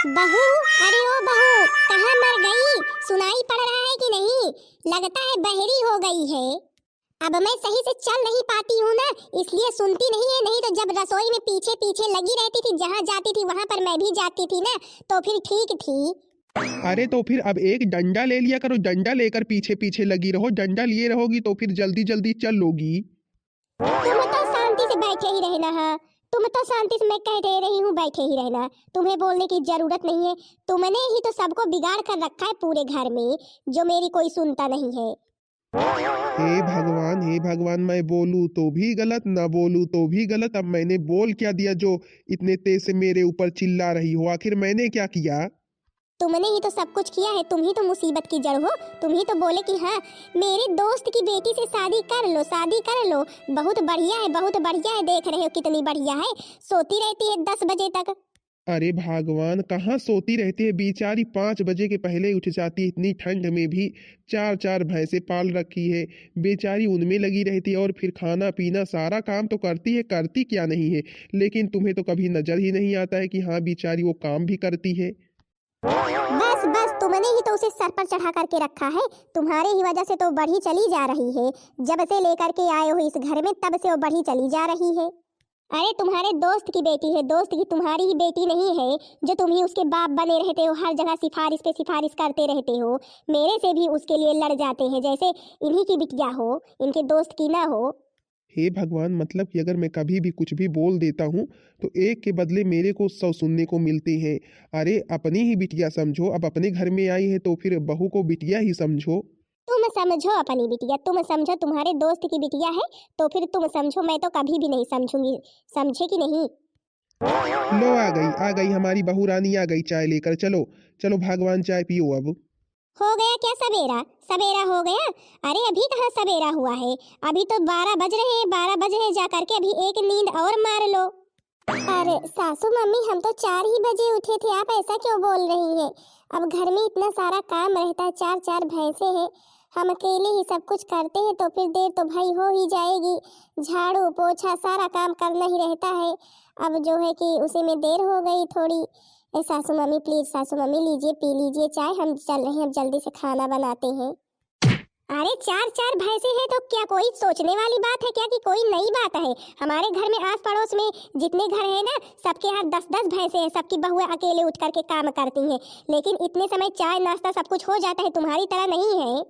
बहू, अरे ओ बहू, कहाँ मर गई? सुनाई पड़ रहा है कि नहीं? लगता है बहरी हो गई है। अब मैं सही से चल नहीं पाती हूँ ना, इसलिए सुनती नहीं है। नहीं तो जब रसोई में पीछे पीछे लगी रहती थी, जहाँ जाती थी वहां पर मैं भी जाती थी ना, तो फिर ठीक थी। अरे तो फिर अब एक डंडा ले लिया करो, डंडा लेकर पीछे पीछे लगी रहो। डंडा लिए रहोगी तो फिर जल्दी जल्दी चल लोगी। तुम तो शांति से बैठे ही रहना। हाँ, तुम तो शांति से, मैं कह दे रही हूँ, बैठे ही रहना। तुम्हें बोलने की जरूरत नहीं है। तुमने ही तो सबको बिगाड़ कर रखा है पूरे घर में, जो मेरी कोई सुनता नहीं है। हे भगवान, मैं बोलूं तो भी गलत, ना बोलूं तो भी गलत। अब मैंने बोल क्या दिया जो इतने तेज से मेरे ऊपर चिल्ला रही हो? आखिर मैंने क्या किया? तुमने ही तो सब कुछ किया है। तुम ही तो मुसीबत की जड़ हो। तुम ही तो बोले कि हाँ, मेरे दोस्त की बेटी से शादी कर लो, शादी कर लो। बहुत बढ़िया है, बहुत बढ़िया है। देख रहे हो कितनी बढ़िया है। सोती रहती है 10 बजे तक। अरे भगवान, कहाँ सोती रहती है बेचारी? 5 बजे के पहले उठ जाती है। इतनी ठंड में भी 4-4 भैंसे पाल रखी है बेचारी, उनमें लगी रहती है। और फिर खाना पीना सारा काम तो करती है, करती क्या नहीं है। लेकिन तुम्हें तो कभी नजर ही नहीं आता है कि हाँ बेचारी वो काम भी करती है। बस बस, तुमने ही तो उसे सर पर चढ़ा करके रखा है। तुम्हारे ही वजह से तो बढ़ी चली जा रही है। जब से लेकर के आए हो इस घर में, तब से वो बढ़ी चली जा रही है। अरे तुम्हारे दोस्त की बेटी है, दोस्त की, तुम्हारी ही बेटी नहीं है जो तुम ही उसके बाप बने रहते हो। हर जगह सिफारिश पे सिफारिश करते रहते हो। मेरे से भी उसके लिए लड़ जाते हैं, जैसे इन्हीं की बिटिया हो, इनके दोस्त की ना हो। हे भगवान, मतलब कि अगर मैं कभी भी कुछ भी बोल देता हूँ तो एक के बदले मेरे को 100 सुनने को मिलते हैं। अरे अपनी ही बिटिया समझो, अब अपने घर में आई है तो फिर बहू को बिटिया ही समझो। तुम समझो अपनी बिटिया, तुम समझो तुम्हारे दोस्त की बिटिया है, तो फिर तुम समझो। मैं तो कभी भी नहीं समझूंगी। समझे कि नहीं? लो आ गई हमारी बहू रानी आ गई, चाय लेकर। चलो चलो भगवान, चाय पियो अब। हो गया क्या सवेरा? सवेरा हो गया? अरे अभी कहाँ सवेरा हुआ है। अभी तो 12 बज रहे हैं, 12 बज रहे, जा करके अभी एक नींद और मार लो। अरे सासू मम्मी, हम तो 4 ही बजे उठे थे। आप ऐसा क्यों बोल रही हैं? अब घर में इतना सारा काम रहता है, 4-4 भैंसे हैं। हम अकेले ही सब कुछ करते हैं, तो फिर देर तो भाई हो ही जाएगी। झाड़ू पोछा सारा काम करना ही रहता है। अब जो है कि उसी में देर हो गई थोड़ी। सासू मम्मी प्लीज, सासू मम्मी लीजिए, पी लीजिए चाय। हम चल रहे हैं, अब जल्दी से खाना बनाते हैं। अरे 4-4 भैंसे हैं तो क्या कोई सोचने वाली बात है क्या, कि कोई नई बात है? हमारे घर में आस पड़ोस में जितने घर हैं ना, सबके यहाँ 10-10 भैंसे हैं। सबकी बहुएं अकेले उठ करके काम करती हैं, लेकिन इतने समय चाय नाश्ता सब कुछ हो जाता है, तुम्हारी तरह नहीं है।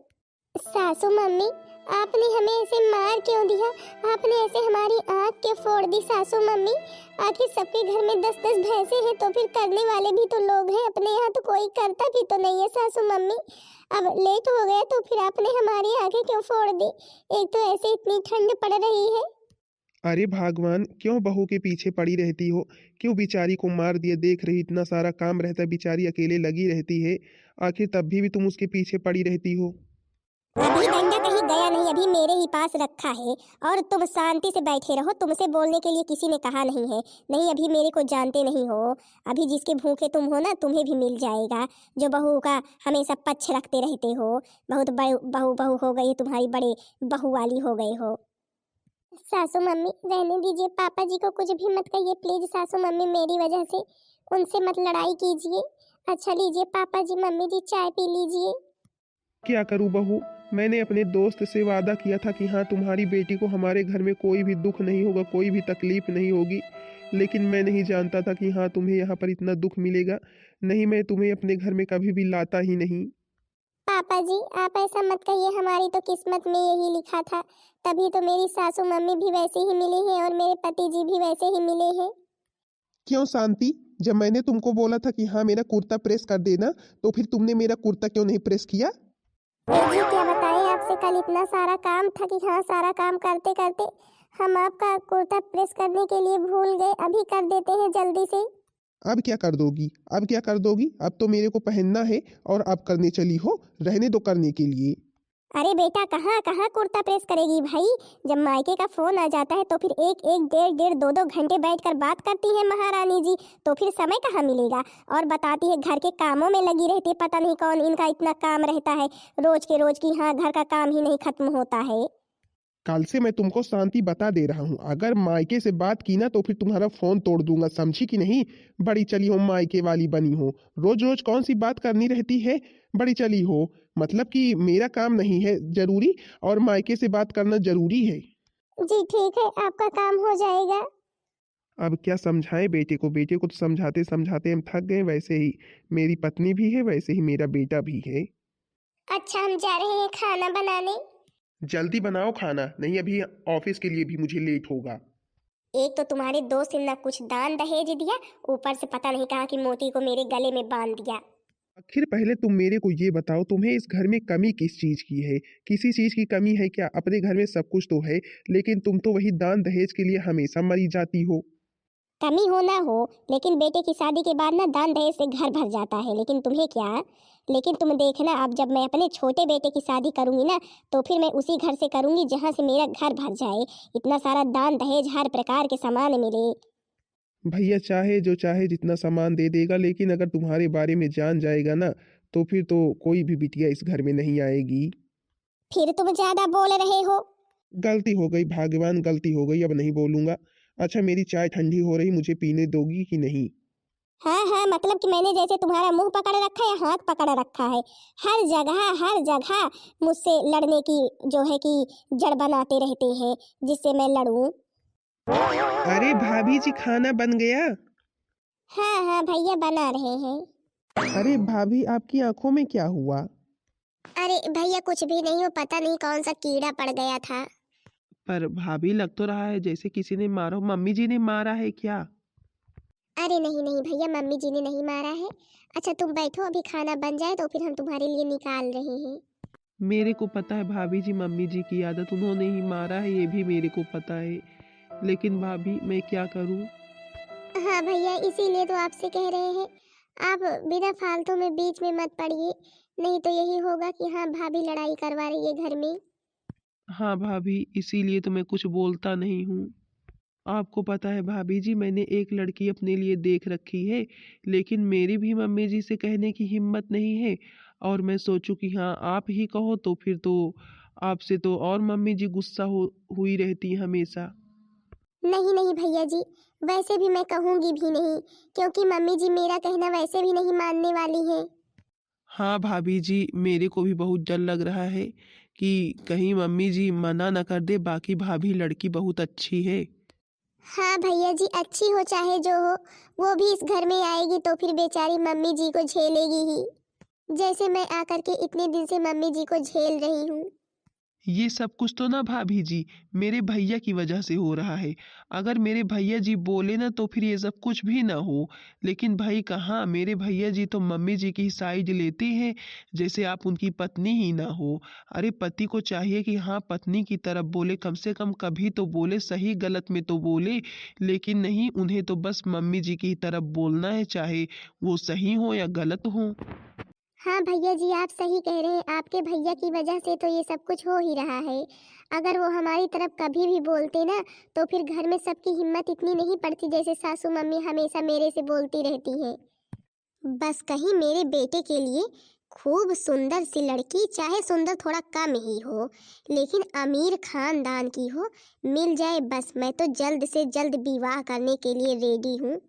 सासू मम्मी, आपने हमें ऐसे मार क्यों दिया? आपने ऐसे हमारी आँख क्यों फोड़ दी सासू मम्मी? आखिर सबके घर में 10-10 भैंसे हैं, तो फिर करने वाले भी तो लोग हैं। अपने यहाँ तो कोई करता भी तो नहीं है सासू मम्मी। अब लेट हो गया तो फिर आपने हमारी आंखें क्यों फोड़ दी? एक तो ऐसे इतनी ठंड पड़ रही है। अरे भगवान, क्यों बहू के पीछे पड़ी रहती हो? क्यों बेचारी को मार दिया? देख रही इतना सारा काम रहता है, बेचारी अकेले लगी रहती है। आखिर तब भी तुम उसके पीछे पड़ी रहती हो। अभी डंडा कहीं गया नहीं, अभी मेरे ही पास रखा है। और तुम शांति से बैठे रहो, तुमसे बोलने के लिए किसी ने कहा नहीं है। नहीं, अभी मेरे को जानते नहीं हो। अभी जिसके भूखे तुम हो ना, तुम्हें भी मिल जाएगा। जो बहू का हमेशा पक्ष रखते रहते हो। बहुत बहू बहू बहू हो गई तुम्हारी, बड़े बहू वाली हो गए हो। सासू मम्मी रहने दीजिए, पापा जी को कुछ भी मत कहिए प्लीज। सासू मम्मी मेरी वजह से उनसे मत लड़ाई कीजिए। अच्छा लीजिए पापा जी, मम्मी जी चाय पी लीजिए। क्या करूं बहू, मैंने अपने दोस्त से वादा किया था कि हाँ तुम्हारी बेटी को हमारे घर में कोई भी दुख नहीं होगा, कोई भी तकलीफ नहीं होगी। लेकिन मैं नहीं जानता था कि हाँ तुम्हें यहाँ पर इतना दुख मिलेगा। नहीं, मैं तुम्हें अपने घर में कभी भी लाता ही नहीं। पापा जी आप ऐसा मत कहिए, हमारी तो किस्मत में यही लिखा था। तभी तो मेरी सासू मम्मी भी वैसे ही मिली हैं और मेरे पति जी भी वैसे ही मिले हैं। क्यों शांति, जब मैंने तुमको बोला था कि हाँ मेरा कुर्ता प्रेस कर देना, तो फिर तुमने मेरा कुर्ता क्यों नहीं प्रेस किया? जी क्या बताएं आपसे, कल इतना सारा काम था कि हाँ, सारा काम करते करते हम आपका कुर्ता प्रेस करने के लिए भूल गए। अभी कर देते हैं जल्दी से। अब क्या कर दोगी? अब क्या कर दोगी? अब तो मेरे को पहनना है और अब करने चली हो। रहने दो करने के लिए। अरे बेटा, कहाँ कहाँ कुर्ता प्रेस करेगी भाई? जब मायके का फोन आ जाता है तो फिर एक एक डेढ़ डेढ़ 2-2 घंटे बैठकर बात करती है महारानी जी, तो फिर समय कहाँ मिलेगा? और बताती है घर के कामों में लगी रहती है, पता नहीं कौन इनका इतना काम रहता है रोज के रोज की। हाँ, घर का काम ही नहीं खत्म होता है। कल से मैं तुमको शांति बता दे रहा हूँ, अगर मायके से बात की ना तो फिर तुम्हारा फोन तोड़ दूंगा, समझी कि नहीं? बड़ी चली हो, मायके वाली बनी हो, रोज रोज कौन सी बात करनी रहती है? बड़ी चली हो मतलब कि मेरा काम नहीं है जरूरी और मायके से बात करना जरूरी है। जी ठीक है, आपका काम हो जाएगा। अब क्या समझाएं बेटे को? बेटे को तो समझाते समझाते हम थक गए। वैसे ही मेरी पत्नी भी है, वैसे ही मेरा बेटा भी है। अच्छा, हम जा रहे हैं खाना बनाने। जल्दी बनाओ खाना, नहीं अभी ऑफिस के लिए भी मुझे लेट होगा। एक तो तुम्हारे दोस्त ने ना कुछ दान दहेज दिया, ऊपर से पता नहीं कहाँ की मोती को मेरे गले में बांध दिया। आखिर पहले तुम मेरे को ये बताओ, तुम्हें इस घर में कमी किस चीज की है? किसी चीज की कमी है क्या? अपने घर में सब कुछ तो है, लेकिन तुम तो वही दान दहेज के लिए हमेशा मरी जाती हो। कमी हो ना हो, लेकिन बेटे की शादी के बाद ना दान दहेज से घर भर जाता है, लेकिन तुम्हें क्या? लेकिन तुम देखना, अब जब मैं अपने छोटे बेटे की शादी करूंगी ना, तो फिर मैं उसी घर से करूंगी जहां से मेरा घर भर जाए, इतना सारा दान दहेज हर प्रकार के सामान मिले। भैया चाहे जो चाहे जितना सामान दे देगा, लेकिन अगर तुम्हारे बारे में जान जाएगा ना तो फिर तो कोई भी बिटिया इस घर में नहीं आएगी। फिर तुम ज्यादा बोल रहे हो। गलती हो गई भगवान, गलती हो गई, अब नहीं बोलूंगा। अच्छा मेरी चाय ठंडी हो रही, मुझे पीने दोगी कि नहीं? हाँ हाँ, मतलब कि मैंने जैसे तुम्हारा मुंह पकड़ रखा है, हाथ पकड़ रखा है, हर जगह मुझसे लड़ने की जो है कि जड़ बनाते रहते हैं, जिससे मैं लड़ूं। अरे भाभी जी खाना बन गया। हाँ हाँ भैया, बना रहे हैं। अरे भाभी आपकी आंखों में क्या हुआ? अरे भैया कुछ भी नहीं हो, पता नहीं कौन सा कीड़ा पड़ गया था। पर भाभी लग तो रहा है जैसे किसी ने मारा हो। मम्मी जी ने मारा है क्या? अरे नहीं नहीं भैया, मम्मी जी ने नहीं मारा है। अच्छा तुम बैठो, अभी खाना बन जाए तो फिर हम तुम्हारे लिए निकाल रहे हैं। मेरे को पता है भाभी जी, मम्मी जी की आदत, उन्होंने ही मारा है, ये भी मेरे को पता है, लेकिन भाभी मैं क्या करूं? हाँ भैया, इसीलिए तो आपसे कह रहे हैं, आप बिना फालतू में बीच में मत पड़िए, नहीं तो यही होगा कि हाँ भाभी लड़ाई करवा रही है घर में। हाँ भाभी, इसीलिए तो मैं कुछ बोलता नहीं हूँ। आपको पता है भाभी जी, मैंने एक लड़की अपने लिए देख रखी है, लेकिन मेरी भी मम्मी जी से कहने की हिम्मत नहीं है। और मैं सोचूं कि हाँ आप ही कहो तो फिर तो आपसे तो और मम्मी जी गुस्सा हुई रहती हैं हमेशा। नहीं नहीं भैया जी, वैसे भी मैं कहूँगी भी नहीं, क्योंकि मम्मी जी मेरा कहना वैसे भी नहीं मानने वाली हैं। हाँ भाभी जी, मेरे को भी बहुत डर लग रहा है कि कहीं मम्मी जी मना न कर दे। बाकी भाभी लड़की बहुत अच्छी है। हाँ भैया जी, अच्छी हो चाहे जो हो, वो भी इस घर में आएगी तो फिर बेचारी मम्मी जी को झेलेगी ही, जैसे मैं आकर के इतने दिन से मम्मी जी को झेल रही हूँ। ये सब कुछ तो ना भाभी जी मेरे भैया की वजह से हो रहा है। अगर मेरे भैया जी बोले ना तो फिर ये सब कुछ भी ना हो, लेकिन भाई कहाँ, मेरे भैया जी तो मम्मी जी की साइड लेते हैं जैसे आप उनकी पत्नी ही ना हो। अरे पति को चाहिए कि हाँ पत्नी की तरफ बोले, कम से कम कभी तो बोले, सही गलत में तो बोले, लेकिन नहीं, उन्हें तो बस मम्मी जी की तरफ बोलना है, चाहे वो सही हो या गलत हो। हाँ भैया जी, आप सही कह रहे हैं, आपके भैया की वजह से तो ये सब कुछ हो ही रहा है। अगर वो हमारी तरफ कभी भी बोलते ना, तो फिर घर में सबकी हिम्मत इतनी नहीं पड़ती जैसे सासू मम्मी हमेशा मेरे से बोलती रहती हैं। बस कहीं मेरे बेटे के लिए खूब सुंदर सी लड़की, चाहे सुंदर थोड़ा कम ही हो, लेकिन अमीर खानदान की हो, मिल जाए बस, मैं तो जल्द से जल्द विवाह करने के लिए रेडी हूँ।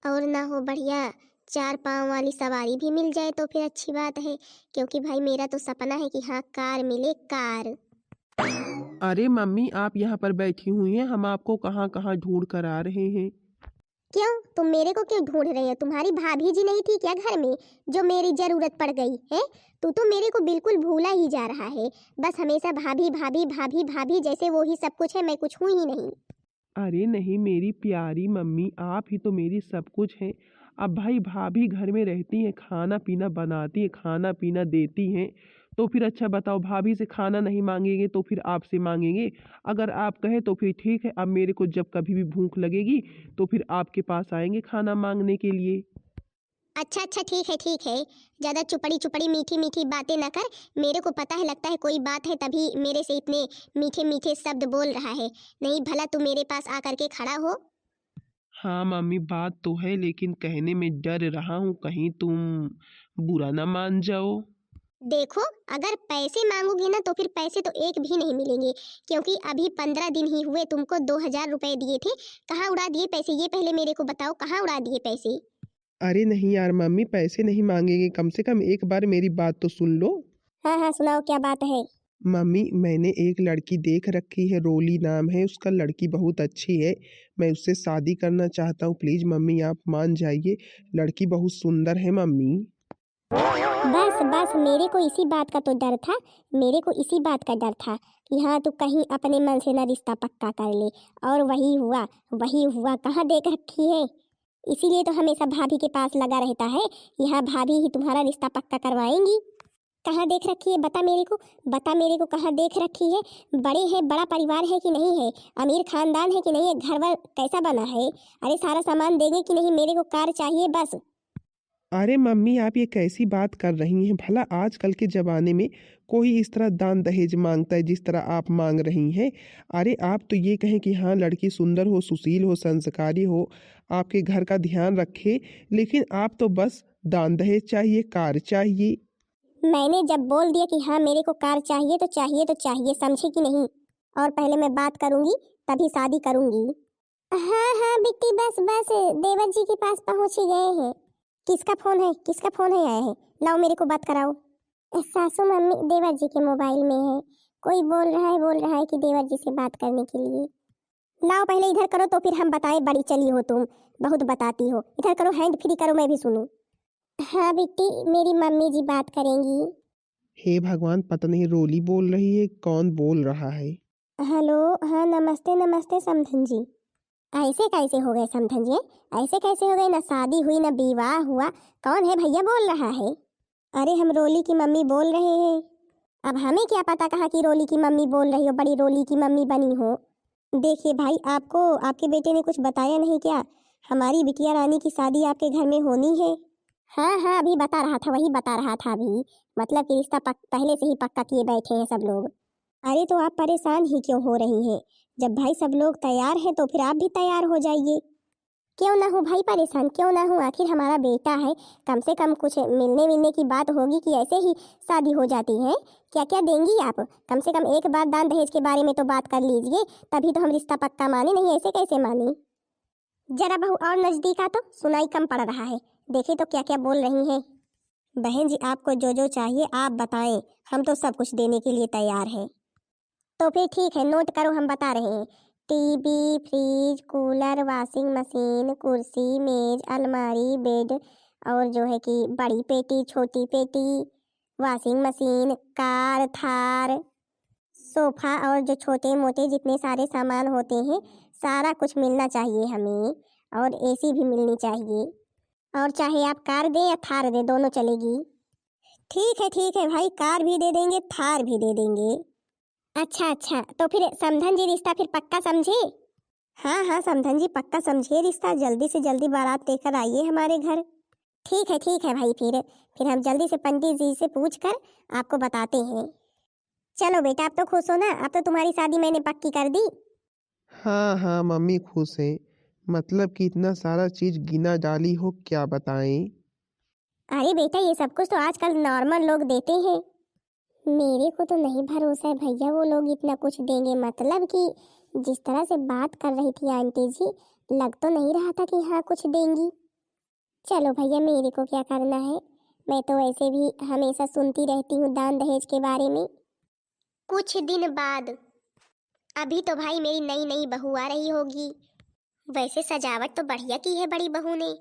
और ना हो बढ़िया, चार पाँव वाली सवारी भी मिल जाए तो फिर अच्छी बात है, क्योंकि भाई मेरा तो सपना है कि हाँ कार मिले, कार। अरे मम्मी आप यहाँ पर बैठी हुई हैं, हम आपको कहाँ कहाँ ढूंढ कर आ रहे हैं। क्यों, तुम मेरे को क्यों ढूंढ रहे हो? तुम्हारी भाभी जी नहीं थी क्या घर में, जो मेरी जरूरत पड़ गई है? तू तो मेरे को बिल्कुल भूला ही जा रहा है, बस हमेशा भाभी भाभी भाभी भाभी, जैसे वो ही सब कुछ है, मैं कुछ हूँ ही नहीं। अरे नहीं मेरी प्यारी मम्मी, आप ही तो मेरी सब कुछ हैं। अब भाई भाभी घर में रहती हैं, खाना पीना बनाती हैं, खाना पीना देती हैं, तो फिर अच्छा बताओ, भाभी से खाना नहीं मांगेंगे तो फिर आपसे मांगेंगे? अगर आप कहें तो फिर ठीक है, अब मेरे को जब कभी भी भूख लगेगी तो फिर आपके पास आएंगे खाना मांगने के लिए। अच्छा अच्छा, ठीक है, ज्यादा चुपड़ी चुपड़ी मीठी मीठी बातें न कर। मेरे को पता है, लगता है कोई बात है तभी मेरे से इतने मीठे मीठे शब्द बोल रहा है, नहीं भला तू मेरे पास आकर के खड़ा हो। हाँ मम्मी बात तो है, लेकिन कहने में डर रहा हूँ कहीं तुम बुरा ना मान जाओ। देखो, अगर पैसे मांगोगी ना तो फिर पैसे तो एक भी नहीं मिलेंगे, क्योंकि अभी 15 दिन ही हुए, तुमको 2,000 रुपए दिए थे। कहाँ उड़ा दिए पैसे, ये पहले मेरे को बताओ, कहाँ उड़ा दिए पैसे। अरे नहीं यार मम्मी, पैसे नहीं मांगेंगे, कम से कम एक बार मेरी बात तो सुन लो। हाँ हाँ, सुनाओ क्या बात है। मम्मी, मैंने एक लड़की देख रखी है, रोली नाम है उसका। लड़की बहुत अच्छी है, मैं उससे शादी करना चाहता हूँ। प्लीज मम्मी आप मान जाइए, लड़की बहुत सुंदर है मम्मी। बस बस, मेरे को इसी बात का तो डर था, मेरे को इसी बात का डर था कि हाँ तू कहीं अपने मन से ना रिश्ता पक्का कर ले। और वही हुआ, वही हुआ। कहाँ देख रखी है, इसीलिए तो हमेशा भाभी के पास लगा रहता है कि हाँ भाभी ही तुम्हारा रिश्ता पक्का करवाएंगी। कहाँ देख रखी है, बता मेरे को, बता मेरे को, कहाँ देख रखी है। बड़े है, बड़ा परिवार है कि नहीं है, अमीर खानदान है कि नहीं है, घर वर कैसा बना है, अरे सारा सामान देंगे कि नहीं, मेरे को कार चाहिए बस। अरे मम्मी, आप ये कैसी बात कर रही हैं? भला आजकल के ज़माने में कोई इस तरह दान दहेज मांगता है जिस तरह आप मांग रही हैं? अरे आप तो ये कहें कि हाँ लड़की सुंदर हो, सुशील हो, संस्कारी हो, आपके घर का ध्यान रखे, लेकिन आप तो बस दान दहेज चाहिए, कार चाहिए। मैंने जब बोल दिया कि हाँ मेरे को कार चाहिए तो चाहिए तो चाहिए, समझे कि नहीं। और पहले मैं बात करूंगी तभी शादी करूंगी। हाँ हाँ बिट्टी, बस बस, देवर जी के पास पहुंच ही गए हैं। किसका फोन है, किसका फोन है आया है, लाओ मेरे को बात कराओ। सासू मम्मी देवर जी के मोबाइल में है, कोई बोल रहा है कि देवर जी से बात करने के लिए। लाओ पहले इधर करो तो फिर हम बताएं, बड़ी चली हो तुम, बहुत बताती हो। इधर करो, हैंड फ्री करो, मैं भी सुनूं। हाँ बिट्टी, मेरी मम्मी जी बात करेंगी। हे भगवान, पता नहीं रोली बोल रही है, कौन बोल रहा है? हेलो, हाँ नमस्ते नमस्ते समधन जी। ऐसे कैसे हो गए समधन जी, ऐसे कैसे हो गए, ना शादी हुई ना विवाह हुआ, कौन है भैया बोल रहा है। अरे हम रोली की मम्मी बोल रहे हैं। अब हमें क्या पता कहाँ की रोली की मम्मी बोल रही हो, बड़ी रोली की मम्मी बनी हो। देखिए भाई, आपको आपके बेटे ने कुछ बताया नहीं क्या, हमारी बिटिया रानी की शादी आपके घर में होनी है। हाँ हाँ, अभी बता रहा था, वही बता रहा था अभी, मतलब कि रिश्ता पहले से ही पक्का किए बैठे हैं सब लोग। अरे तो आप परेशान ही क्यों हो रही हैं, जब भाई सब लोग तैयार हैं तो फिर आप भी तैयार हो जाइए। क्यों ना हो भाई, परेशान क्यों ना हो, आखिर हमारा बेटा है, कम से कम कुछ मिलने मिलने की बात होगी कि ऐसे ही शादी हो जाती है। क्या क्या देंगी आप, कम से कम एक बार दान दहेज के बारे में तो बात कर लीजिए, तभी तो हम रिश्ता पक्का माने, नहीं ऐसे कैसे माने। जरा बहू और नजदीक आ तो सुनाई कम पड़ रहा है, देखिए तो क्या क्या बोल रही हैं। बहन जी आपको जो जो चाहिए आप बताएं, हम तो सब कुछ देने के लिए तैयार हैं। तो फिर ठीक है, नोट करो, हम बता रहे हैं। TV, fridge, cooler, washing machine, कुर्सी, मेज, अलमारी, बेड, और जो है कि बड़ी पेटी, छोटी पेटी, washing machine, car, Thar, sofa, और जो छोटे मोटे जितने सारे सामान होते हैं सारा कुछ मिलना चाहिए हमें, और एसी भी मिलनी चाहिए। और चाहे आप कार दें या थार दें, दोनों चलेगी। ठीक है भाई, कार भी दे देंगे, थार भी दे देंगे। अच्छा अच्छा, तो फिर समधन जी रिश्ता फिर पक्का समझे। हाँ हाँ समधन जी पक्का समझिए रिश्ता, जल्दी से जल्दी बारात लेकर आइए हमारे घर। ठीक है भाई, फिर हम जल्दी से पंडित जी से पूछ कर आपको बताते हैं। चलो बेटा, अब तो खुश हो ना, अब तो तुम्हारी शादी मैंने पक्की कर दी। हाँ हाँ मम्मी खुश है, मतलब कि इतना सारा चीज गिना डाली हो, क्या बताएं। अरे बेटा, ये सब कुछ तो आजकल नॉर्मल लोग देते हैं, मेरे को तो नहीं भरोसा है भैया वो लोग इतना कुछ देंगे, मतलब कि जिस तरह से बात कर रही थी आंटी जी, लग तो नहीं रहा था कि हाँ कुछ देंगी। चलो भैया, मेरे को क्या करना है, मैं तो वैसे भी हमेशा सुनती रहती हूँ दान दहेज के बारे में। कुछ दिन बाद, अभी तो भाई मेरी नई नई बहू आ रही होगी, वैसे सजावट तो बढ़िया की है बड़ी बहू ने।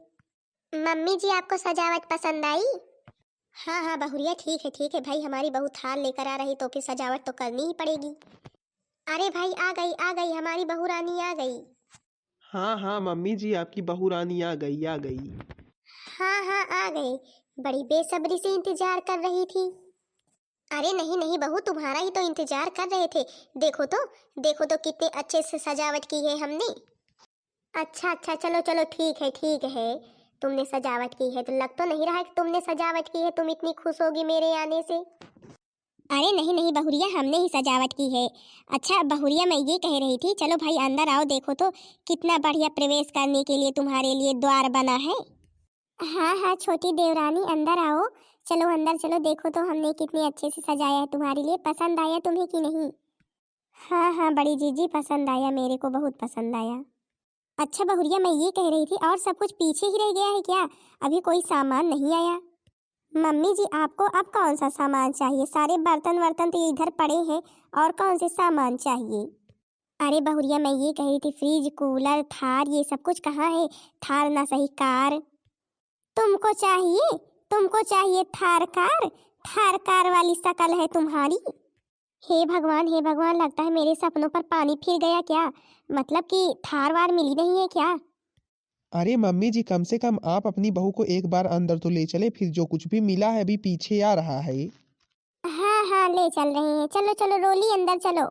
मम्मी जी आपको सजावट पसंद आई। हाँ हाँ बहुरिया, ठीक है भाई, हमारी बहू थार लेकर आ रही तो फिर सजावट तो करनी ही पड़ेगी। अरे भाई आ गई हमारी बहू रानी आ गई। हाँ हाँ मम्मी जी, आपकी बहू रानी आ गई, आ गई। हाँ हाँ आ गई, बड़ी बेसब्री से इंतजार कर रही थी। अरे नहीं नहीं बहू, तुम्हारा ही तो इंतजार कर रहे थे, देखो तो कितने अच्छे से सजावट की है हमने। अच्छा अच्छा, चलो चलो ठीक है, तुमने सजावट की है तो लग तो नहीं रहा है कि तुमने सजावट की है, तुम इतनी खुश होगी मेरे आने से। अरे नहीं नहीं बहुरिया, हमने ही सजावट की है। अच्छा बहुरिया, मैं ये कह रही थी, चलो भाई अंदर आओ, देखो तो कितना बढ़िया प्रवेश करने के लिए तुम्हारे लिए द्वार बना है। हाँ हाँ छोटी देवरानी अंदर आओ, चलो अंदर चलो, देखो तो हमने कितने अच्छे से सजाया है तुम्हारे लिए। पसंद आया तुम्हें कि नहीं? हाँ हाँ बड़ी जीजी, पसंद आया, मेरे को बहुत पसंद आया। अच्छा बहुरिया, मैं ये कह रही थी, और सब कुछ पीछे ही रह गया है क्या? अभी कोई सामान नहीं आया? मम्मी जी आपको अब कौन सा सामान चाहिए? सारे बर्तन वर्तन तो इधर पड़े हैं, और कौन से सामान चाहिए? अरे बहुरिया, मैं ये कह रही थी, फ्रिज, कूलर, थार, ये सब कुछ कहाँ है? थार ना सही, कार। तुमको चाहिए, तुमको चाहिए थार कार? थार कार वाली शकल है तुम्हारी। हे भगवान, लगता है मेरे सपनों पर पानी फिर गया क्या? मतलब कि थार वार मिली नहीं है क्या? अरे मम्मी जी, कम से कम आप अपनी बहू को एक बार अंदर तो ले चले, फिर जो कुछ भी मिला है अभी पीछे आ रहा है। हाँ हाँ ले चल रहे हैं, चलो चलो रोली अंदर चलो।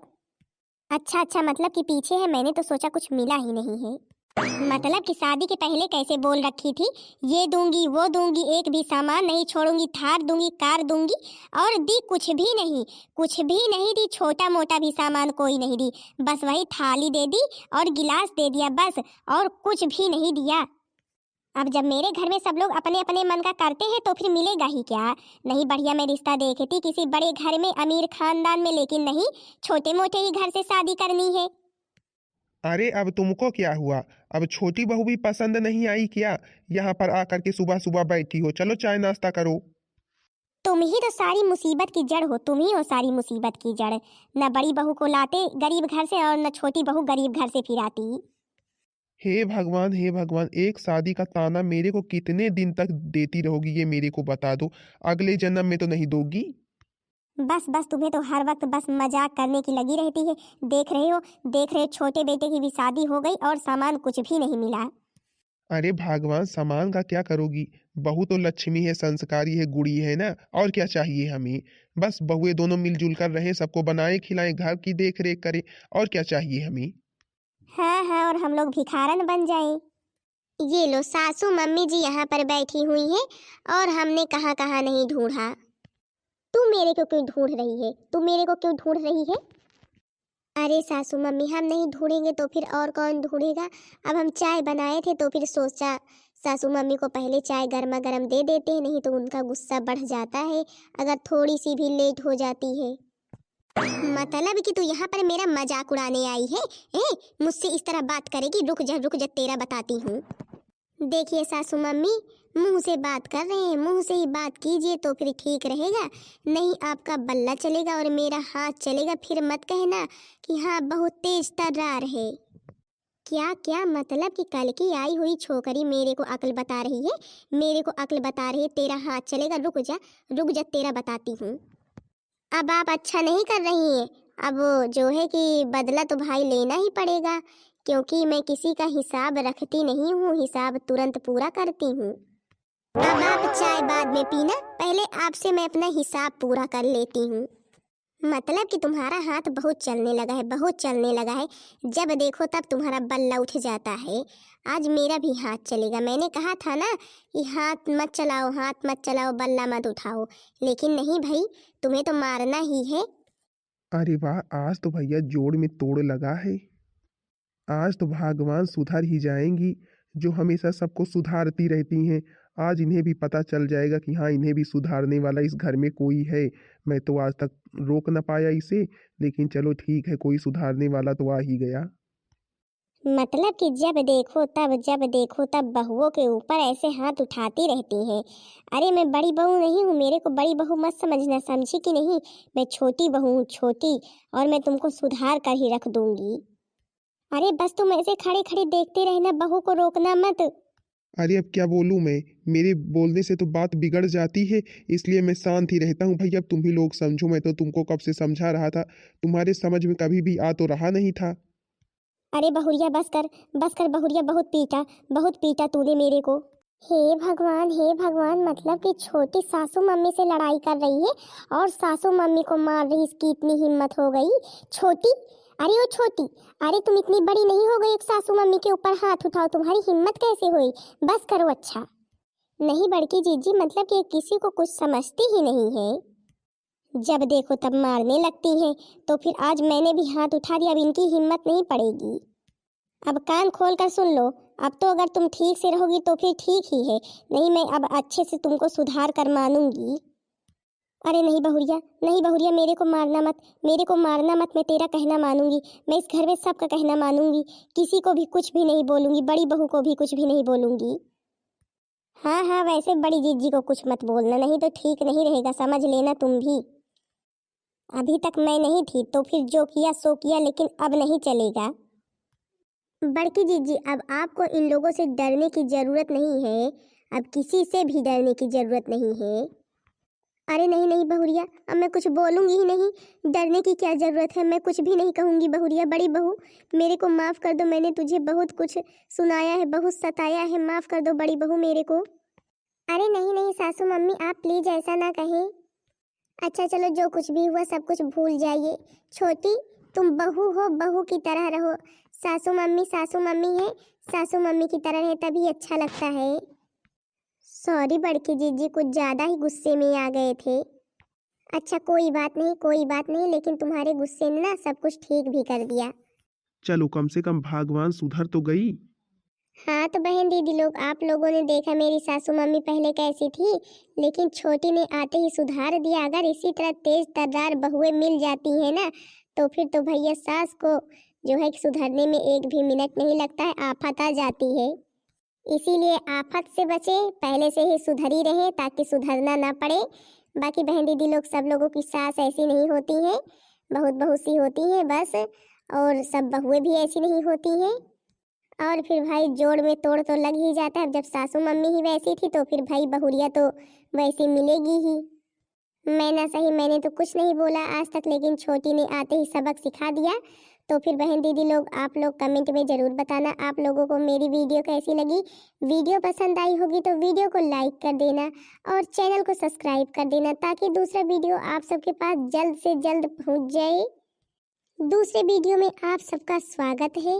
अच्छा अच्छा, मतलब कि पीछे है, मैंने तो सोचा कुछ मिला ही नहीं है। मतलब कि शादी के पहले कैसे बोल रखी थी, ये दूंगी वो दूंगी, एक भी सामान नहीं छोड़ूंगी, थार दूंगी, कार दूंगी, और दी कुछ भी नहीं। कुछ भी नहीं दी, छोटा मोटा भी सामान कोई नहीं दी। बस वही थाली दे दी और गिलास दे दिया बस, और कुछ भी नहीं दिया। अब जब मेरे घर में सब लोग अपने अपने मन का करते हैं तो फिर मिलेगा ही क्या? नहीं, बढ़िया मैं रिश्ता देखती किसी बड़े घर में, अमीर खानदान में, लेकिन नहीं, छोटे मोटे ही घर से शादी करनी है। अरे अब तुमको क्या हुआ? अब छोटी बहू भी पसंद नहीं आई क्या? यहाँ पर आकर के सुबह सुबह बैठी हो, चलो चाय नाश्ता करो। तुम ही तो सारी मुसीबत की जड़ हो, तुम ही हो सारी मुसीबत की जड़। न बड़ी बहू को लाते गरीब घर से, और न छोटी बहू गरीब घर से फिर आती। हे भगवान, एक शादी का ताना मेरे को कितने दिन तक देती रहोगी, ये मेरे को बता दो। अगले जन्म में तो नहीं दोगी? बस बस, तुम्हें तो हर वक्त बस मजाक करने की लगी रहती है। देख रहे हो, देख रहे हो, छोटे बेटे की भी शादी हो गई और सामान कुछ भी नहीं मिला। अरे भगवान, सामान का क्या करोगी? बहू तो लक्ष्मी है, संस्कारी है, गुड़ी है ना, और क्या चाहिए हमें? बस बहुए दोनों मिलजुल कर रहे, सबको बनाए खिलाएं, घर की देख रेख करें, और क्या चाहिए हमें? हाँ हाँ, और हम लोग भिखारन बन जाएं। ये लो सासू मम्मी जी यहाँ पर बैठी हुई हैं, और हमने कहाँ कहाँ नहीं ढूंढा। तू मेरे को क्यों ढूंढ रही है? तू मेरे को क्यों ढूंढ रही है? अरे सासू मम्मी, हम नहीं ढूंढेंगे तो फिर और कौन ढूंढेगा? अब हम चाय बनाए थे तो फिर सोचा सासू मम्मी को पहले चाय गर्मा गर्म दे देते हैं, नहीं तो उनका गुस्सा बढ़ जाता है अगर थोड़ी सी भी लेट हो जाती है। मतलब कि तू यहाँ पर मेरा मजाक उड़ाने आई है? मुझसे इस तरह बात करेगी? रुक जा तेरा बताती हूँ। देखिए सासू मम्मी, मुंह से बात कर रहे हैं, मुंह से ही बात कीजिए तो फिर ठीक रहेगा। नहीं आपका बल्ला चलेगा और मेरा हाथ चलेगा, फिर मत कहना कि हाँ बहुत तेज तर्रार है। क्या क्या मतलब कि कल की आई हुई छोकरी मेरे को अक्ल बता रही है, मेरे को अक्ल बता रही है तेरा हाथ चलेगा? रुक जा तेरा बताती हूँ। अब आप अच्छा नहीं कर रही हैं। अब जो है कि बदला तो भाई लेना ही पड़ेगा, क्योंकि मैं किसी का हिसाब रखती नहीं हूँ, हिसाब तुरंत पूरा करती हूँ। अब आप चाय बाद में पीना, पहले आपसे मैं अपना हिसाब पूरा कर लेती हूँ। मतलब कि तुम्हारा हाथ बहुत चलने लगा है, बहुत चलने लगा है। जब देखो तब तुम्हारा बल्ला उठ जाता है। आज मेरा भी हाथ चलेगा। मैंने कहा था ना कि हाथ मत चलाओ, हाथ मत चलाओ, बल्ला मत उठाओ, लेकिन नहीं भाई, तुम्हें तो मारना ही है। अरे वाह, आज तो भैया जोड़ में तोड़ लगा है। आज तो भगवान सुधर ही जाएंगी, जो हमेशा सबको सुधारती रहती हैं। आज इन्हें भी पता चल जाएगा कि हाँ, इन्हें भी सुधारने वाला इस घर में कोई है। मैं तो आज तक रोक ना पाया इसे, लेकिन चलो ठीक है, कोई सुधारने वाला तो आ ही गया। मतलब कि जब देखो तब बहुओं के ऊपर ऐसे हाथ उठाती रहती हैं। अरे मैं बड़ी बहू नहीं हूँ, मेरे को बड़ी बहू मत समझना, समझी कि नहीं? मैं छोटी बहू हूँ, छोटी, और मैं तुमको सुधार कर ही रख दूंगी। अरे बस तुम ऐसे खड़े खड़े देखते रहना, बहू को रोकना मत। अरे अब क्या बोलूं मैं? मेरे बोलने से तो बात बिगड़ जाती है, इसलिए मैं शांत ही रहता हूँ। भैया अब तुम ही लोग समझो, मैं तो तुमको कब से समझा रहा था, तुम्हारे समझ में कभी भी आ तो रहा नहीं था। अरे बहुरिया बस कर बहुरिया, बहुत पीटा तूने मेरे को। हे भगवान, मतलब कि छोटी सासू मम्मी से लड़ाई कर रही है और सासू मम्मी को मार रही, इसकी इतनी हिम्मत हो गई? छोटी, अरे ओ छोटी, अरे तुम इतनी बड़ी नहीं हो गई एक सासू मम्मी के ऊपर हाथ उठाओ, तुम्हारी हिम्मत कैसे हुई? बस करो। अच्छा नहीं बड़की जीजी, मतलब कि किसी को कुछ समझती ही नहीं है, जब देखो तब मारने लगती है। तो फिर आज मैंने भी हाथ उठा दिया, अब इनकी हिम्मत नहीं पड़ेगी। अब कान खोल कर सुन लो, अब तो अगर तुम ठीक से रहोगी तो फिर ठीक ही है, नहीं मैं अब अच्छे से तुमको सुधार कर मानूंगी। अरे नहीं बहुरिया, नहीं बहुरिया, मेरे को मारना मत, मेरे को मारना मत। मैं तेरा कहना मानूंगी, मैं इस घर में सबका कहना मानूंगी, किसी को भी कुछ भी नहीं बोलूंगी, बड़ी बहू को भी कुछ भी नहीं बोलूंगी। हाँ हाँ, वैसे बड़ी जीजी को कुछ मत बोलना, नहीं तो ठीक नहीं रहेगा, समझ लेना तुम भी। अभी तक मैं नहीं थी तो फिर जो किया सो किया, लेकिन अब नहीं चलेगा। बड़की जीजी, अब आपको इन लोगों से डरने की जरूरत नहीं है, अब किसी से भी डरने की जरूरत नहीं है। अरे नहीं नहीं बहुरिया, अब मैं कुछ बोलूंगी ही नहीं, डरने की क्या जरूरत है, मैं कुछ भी नहीं कहूंगी। बहुरिया, बड़ी बहू, मेरे को माफ कर दो, मैंने तुझे बहुत कुछ सुनाया है, बहुत सताया है, माफ कर दो बड़ी बहू मेरे को। अरे नहीं नहीं सासू मम्मी, आप प्लीज ऐसा ना कहें। अच्छा चलो, जो कुछ भी हुआ सब कुछ भूल जाइए। छोटी, तुम बहू हो, बहू की तरह रहो। सासू मम्मी है, सासू मम्मी की तरह रहे तभी अच्छा लगता है। सॉरी बड़की जीजी, कुछ ज़्यादा ही गुस्से में आ गए थे। अच्छा कोई बात नहीं, कोई बात नहीं, लेकिन तुम्हारे गुस्से ने ना सब कुछ ठीक भी कर दिया। चलो, कम से कम भगवान सुधर तो गई। हाँ तो बहन दीदी लोग, आप लोगों ने देखा मेरी सासू मम्मी पहले कैसी थी, लेकिन छोटी ने आते ही सुधार दिया। अगर इसी तरह तेज तर्रार बहुएं मिल जाती हैं ना, तो फिर तो भैया सास को जो है कि सुधरने में एक भी मिनट नहीं लगता है, आफत आ जाती है। इसीलिए आफत से बचे, पहले से ही सुधरी रहे ताकि सुधरना ना पड़े। बाकी बहन दीदी लोग, सब लोगों की सास ऐसी नहीं होती हैं, बहुत बहुत सी होती हैं बस, और सब बहुएं भी ऐसी नहीं होती हैं। और फिर भाई जोड़ में तोड़ तो लग ही जाता है, जब सासू मम्मी ही वैसी थी तो फिर भाई बहुरिया तो वैसी मिलेगी ही। मैं ना सही, मैंने तो कुछ नहीं बोला आज तक, लेकिन छोटी ने आते ही सबक सिखा दिया। तो फिर बहन दीदी लोग, आप लोग कमेंट में ज़रूर बताना आप लोगों को मेरी वीडियो कैसी लगी। वीडियो पसंद आई होगी तो वीडियो को लाइक कर देना और चैनल को सब्सक्राइब कर देना, ताकि दूसरा वीडियो आप सबके पास जल्द से जल्द पहुंच जाए। दूसरे वीडियो में आप सबका स्वागत है।